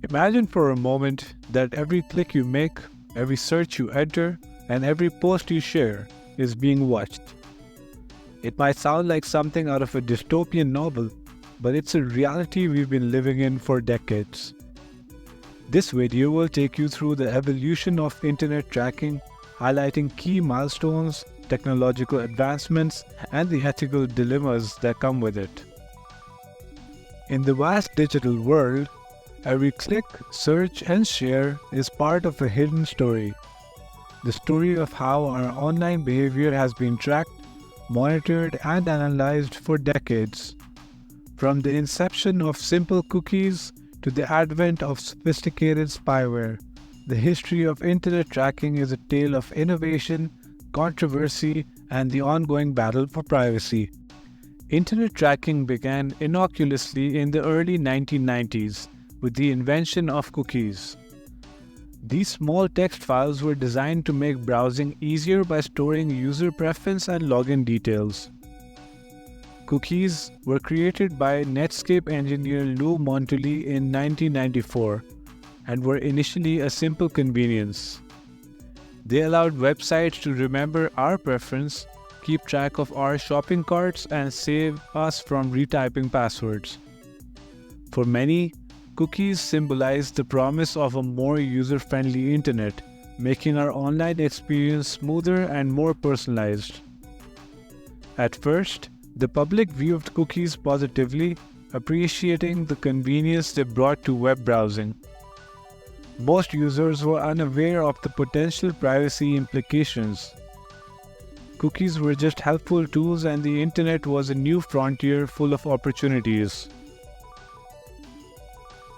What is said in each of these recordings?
Imagine for a moment that every click you make, every search you enter, and every post you share is being watched. It might sound like something out of a dystopian novel, but it's a reality we've been living in for decades. This video will take you through the evolution of internet tracking, highlighting key milestones, technological advancements, and the ethical dilemmas that come with it. In the vast digital world, every click, search, and share is part of a hidden story. The story of how our online behavior has been tracked, monitored, and analyzed for decades. From the inception of simple cookies to the advent of sophisticated spyware, the history of internet tracking is a tale of innovation, controversy, and the ongoing battle for privacy. Internet tracking began innocuously in the early 1990s with the invention of cookies. These small text files were designed to make browsing easier by storing user preference and login details. Cookies were created by Netscape engineer Lou Montulli in 1994 and were initially a simple convenience. They allowed websites to remember our preference, keep track of our shopping carts, and save us from retyping passwords. For many, cookies symbolize the promise of a more user-friendly internet, making our online experience smoother and more personalized. At first, the public viewed cookies positively, appreciating the convenience they brought to web browsing. Most users were unaware of the potential privacy implications. Cookies were just helpful tools, and the internet was a new frontier full of opportunities.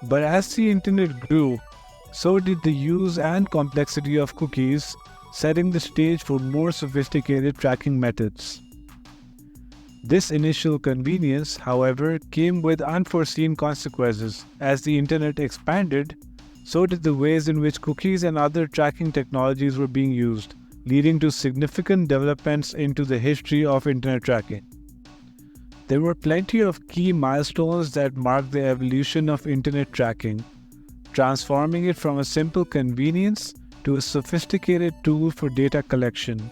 But as the internet grew, so did the use and complexity of cookies, setting the stage for more sophisticated tracking methods. This initial convenience, however, came with unforeseen consequences. As the internet expanded, so did the ways in which cookies and other tracking technologies were being used, leading to significant developments into the history of internet tracking. There were plenty of key milestones that marked the evolution of internet tracking, transforming it from a simple convenience to a sophisticated tool for data collection.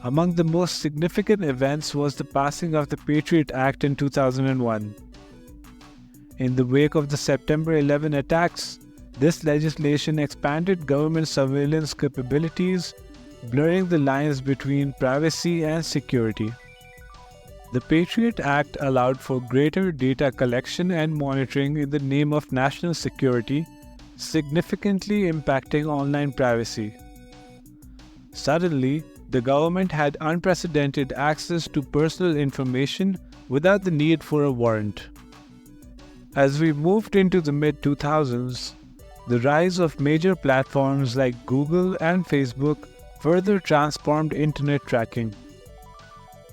Among the most significant events was the passing of the Patriot Act in 2001. In the wake of the September 11 attacks, this legislation expanded government surveillance capabilities, blurring the lines between privacy and security. The Patriot Act allowed for greater data collection and monitoring in the name of national security, significantly impacting online privacy. Suddenly, the government had unprecedented access to personal information without the need for a warrant. As we moved into the mid-2000s, the rise of major platforms like Google and Facebook further transformed internet tracking.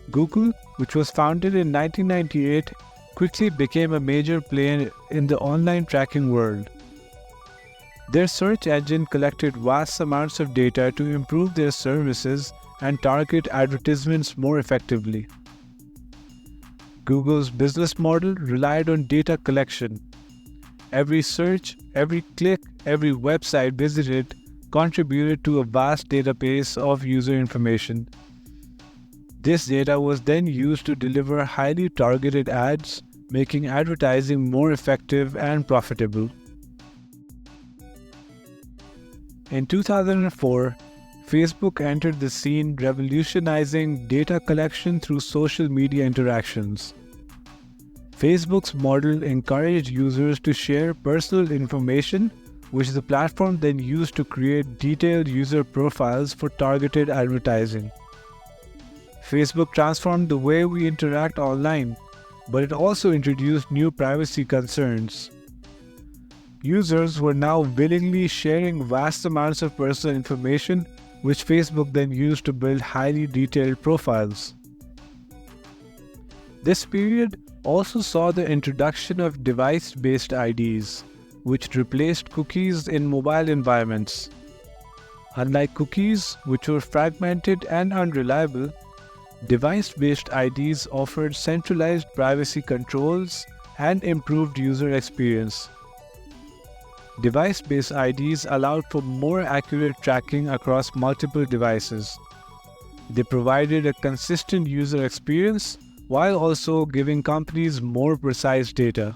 Google, which was founded in 1998, quickly became a major player in the online tracking world. Their search engine collected vast amounts of data to improve their services and target advertisements more effectively. Google's business model relied on data collection. Every search, every click, every website visited contributed to a vast database of user information. This data was then used to deliver highly targeted ads, making advertising more effective and profitable. In 2004, Facebook entered the scene, revolutionizing data collection through social media interactions. Facebook's model encouraged users to share personal information, which the platform then used to create detailed user profiles for targeted advertising. Facebook transformed the way we interact online, but it also introduced new privacy concerns. Users were now willingly sharing vast amounts of personal information, which Facebook then used to build highly detailed profiles. This period also saw the introduction of device-based IDs, which replaced cookies in mobile environments. Unlike cookies, which were fragmented and unreliable, device-based IDs offered centralized privacy controls and improved user experience. Device-based IDs allowed for more accurate tracking across multiple devices. They provided a consistent user experience while also giving companies more precise data.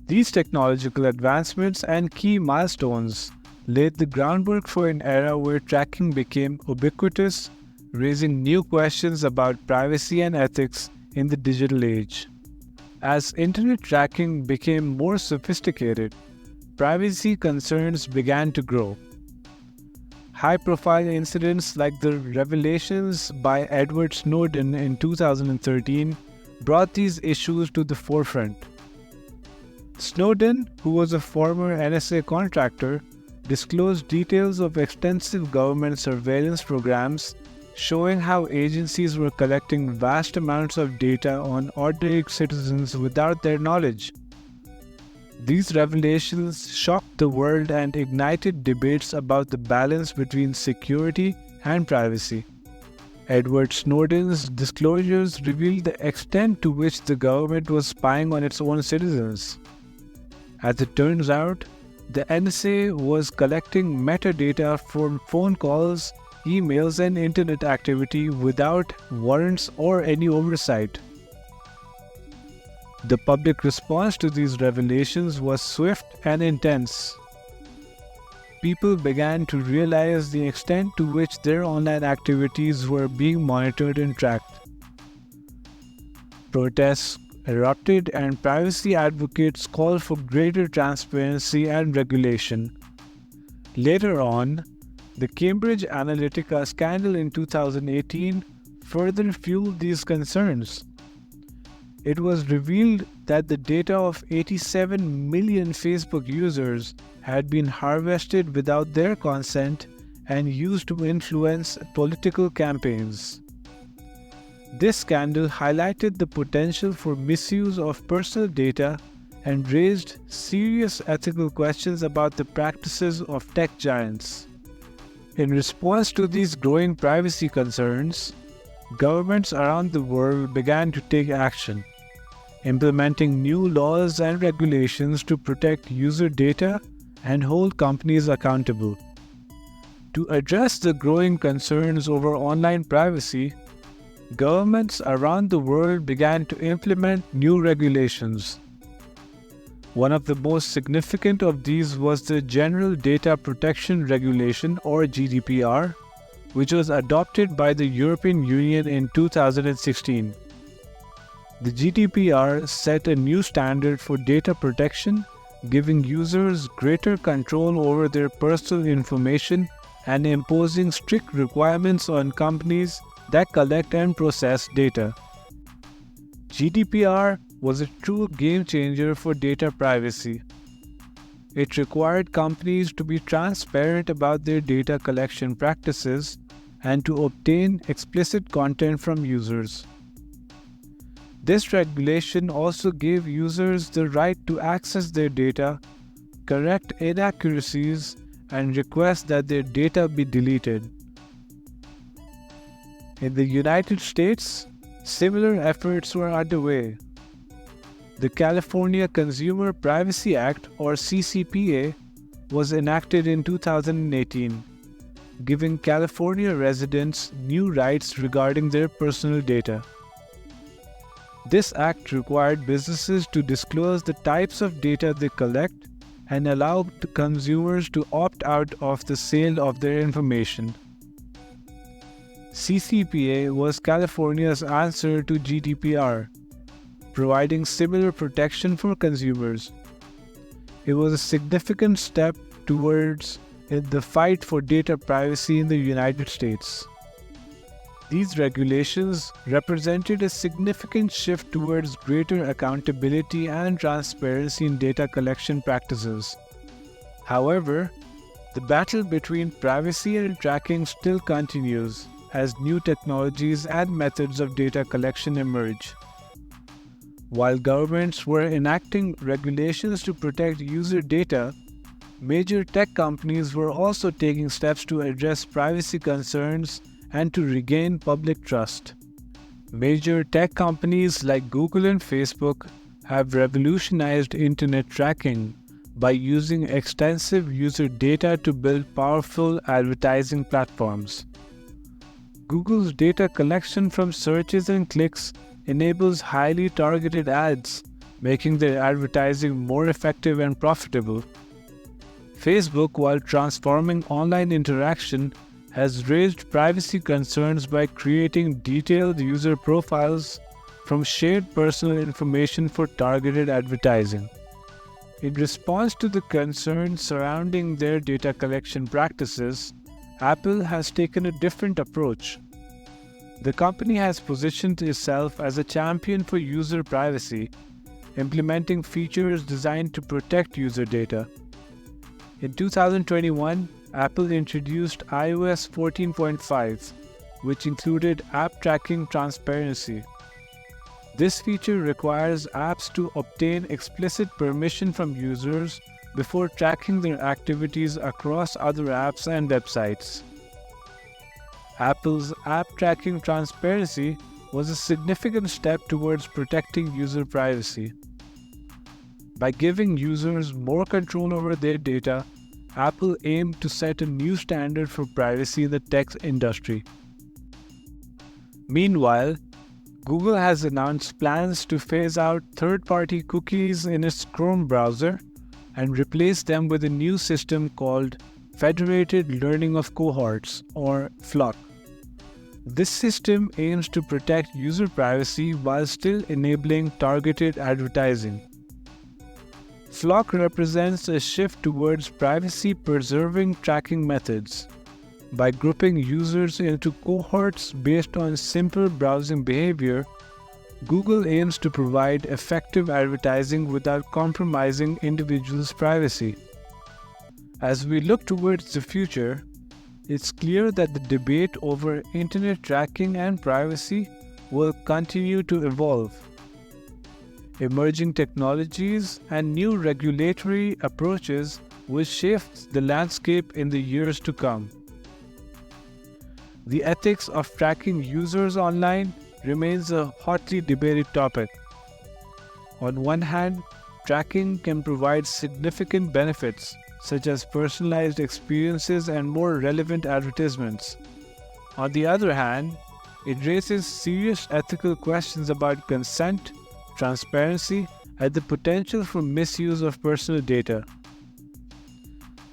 These technological advancements and key milestones laid the groundwork for an era where tracking became ubiquitous, raising new questions about privacy and ethics in the digital age. As internet tracking became more sophisticated, privacy concerns began to grow. High-profile incidents like the revelations by Edward Snowden in 2013 brought these issues to the forefront. Snowden, who was a former NSA contractor, disclosed details of extensive government surveillance programs showing how agencies were collecting vast amounts of data on ordinary citizens without their knowledge. These revelations shocked the world and ignited debates about the balance between security and privacy. Edward Snowden's disclosures revealed the extent to which the government was spying on its own citizens. As it turns out, the NSA was collecting metadata from phone calls, emails, and internet activity without warrants or any oversight. The public response to these revelations was swift and intense. People began to realize the extent to which their online activities were being monitored and tracked. Protests erupted and privacy advocates called for greater transparency and regulation. Later on, the Cambridge Analytica scandal in 2018 further fueled these concerns. It was revealed that the data of 87 million Facebook users had been harvested without their consent and used to influence political campaigns. This scandal highlighted the potential for misuse of personal data and raised serious ethical questions about the practices of tech giants. In response to these growing privacy concerns, governments around the world began to take action, implementing new laws and regulations to protect user data and hold companies accountable. To address the growing concerns over online privacy, governments around the world began to implement new regulations. One of the most significant of these was the General Data Protection Regulation, or GDPR, which was adopted by the European Union in 2016. The GDPR set a new standard for data protection, giving users greater control over their personal information and imposing strict requirements on companies that collect and process data. GDPR was a true game changer for data privacy. It required companies to be transparent about their data collection practices and to obtain explicit content from users. This regulation also gave users the right to access their data, correct inaccuracies, and request that their data be deleted. In the United States, similar efforts were underway. The California Consumer Privacy Act, or CCPA, was enacted in 2018, giving California residents new rights regarding their personal data. This act required businesses to disclose the types of data they collect and allowed the consumers to opt out of the sale of their information. CCPA was California's answer to GDPR, providing similar protection for consumers. It was a significant step towards the fight for data privacy in the United States. These regulations represented a significant shift towards greater accountability and transparency in data collection practices. However, the battle between privacy and tracking still continues as new technologies and methods of data collection emerge. While governments were enacting regulations to protect user data, major tech companies were also taking steps to address privacy concerns and to regain public trust. Major tech companies like Google and Facebook have revolutionized internet tracking by using extensive user data to build powerful advertising platforms. Google's data collection from searches and clicks enables highly targeted ads, making their advertising more effective and profitable. Facebook, while transforming online interaction, has raised privacy concerns by creating detailed user profiles from shared personal information for targeted advertising. In response to the concerns surrounding their data collection practices, Apple has taken a different approach. The company has positioned itself as a champion for user privacy, implementing features designed to protect user data. In 2021, Apple introduced iOS 14.5, which included app tracking transparency. This feature requires apps to obtain explicit permission from users before tracking their activities across other apps and websites. Apple's app tracking transparency was a significant step towards protecting user privacy. By giving users more control over their data, Apple aimed to set a new standard for privacy in the tech industry. Meanwhile, Google has announced plans to phase out third-party cookies in its Chrome browser and replace them with a new system called Federated Learning of Cohorts, or FLoC. This system aims to protect user privacy while still enabling targeted advertising. FLoC represents a shift towards privacy-preserving tracking methods. By grouping users into cohorts based on simple browsing behavior, Google aims to provide effective advertising without compromising individuals' privacy. As we look towards the future, it's clear that the debate over internet tracking and privacy will continue to evolve. Emerging technologies and new regulatory approaches will shift the landscape in the years to come. The ethics of tracking users online remains a hotly debated topic. On one hand, tracking can provide significant benefits, such as personalized experiences and more relevant advertisements. On the other hand, it raises serious ethical questions about consent, transparency, and the potential for misuse of personal data.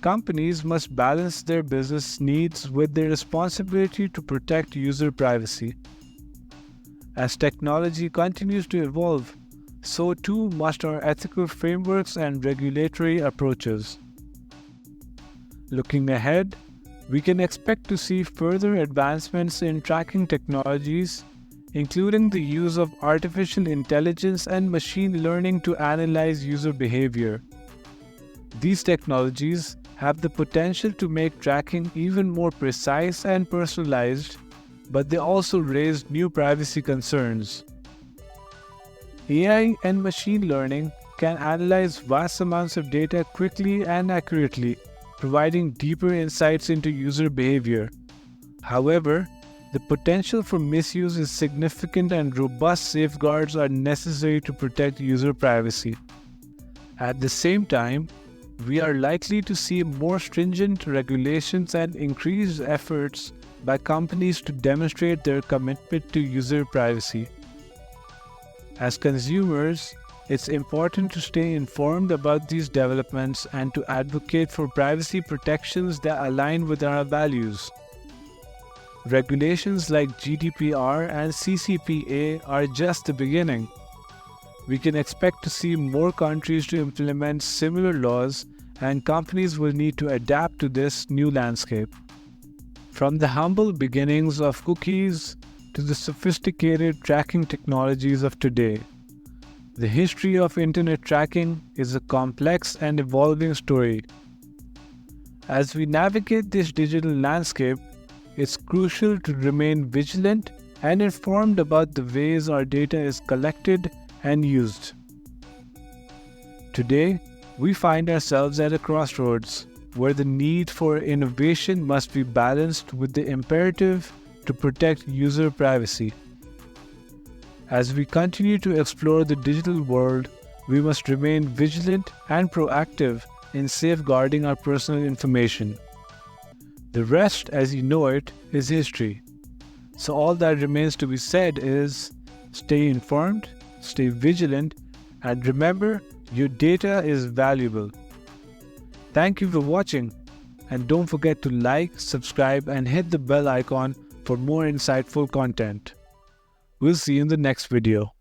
Companies must balance their business needs with their responsibility to protect user privacy. As technology continues to evolve, so too must our ethical frameworks and regulatory approaches. Looking ahead, we can expect to see further advancements in tracking technologies, including the use of artificial intelligence and machine learning to analyze user behavior. These technologies have the potential to make tracking even more precise and personalized, but they also raise new privacy concerns. AI and machine learning can analyze vast amounts of data quickly and accurately, providing deeper insights into user behavior. However, the potential for misuse is significant and robust safeguards are necessary to protect user privacy. At the same time, we are likely to see more stringent regulations and increased efforts by companies to demonstrate their commitment to user privacy. As consumers, it's important to stay informed about these developments and to advocate for privacy protections that align with our values. Regulations like GDPR and CCPA are just the beginning. We can expect to see more countries to implement similar laws, and companies will need to adapt to this new landscape. From the humble beginnings of cookies to the sophisticated tracking technologies of today, the history of internet tracking is a complex and evolving story. As we navigate this digital landscape, it's crucial to remain vigilant and informed about the ways our data is collected and used. Today, we find ourselves at a crossroads where the need for innovation must be balanced with the imperative to protect user privacy. As we continue to explore the digital world, we must remain vigilant and proactive in safeguarding our personal information. The rest, as you know it, is history. So all that remains to be said is stay informed, stay vigilant, and remember, your data is valuable. Thank you for watching, and don't forget to like, subscribe, and hit the bell icon for more insightful content. We'll see you in the next video.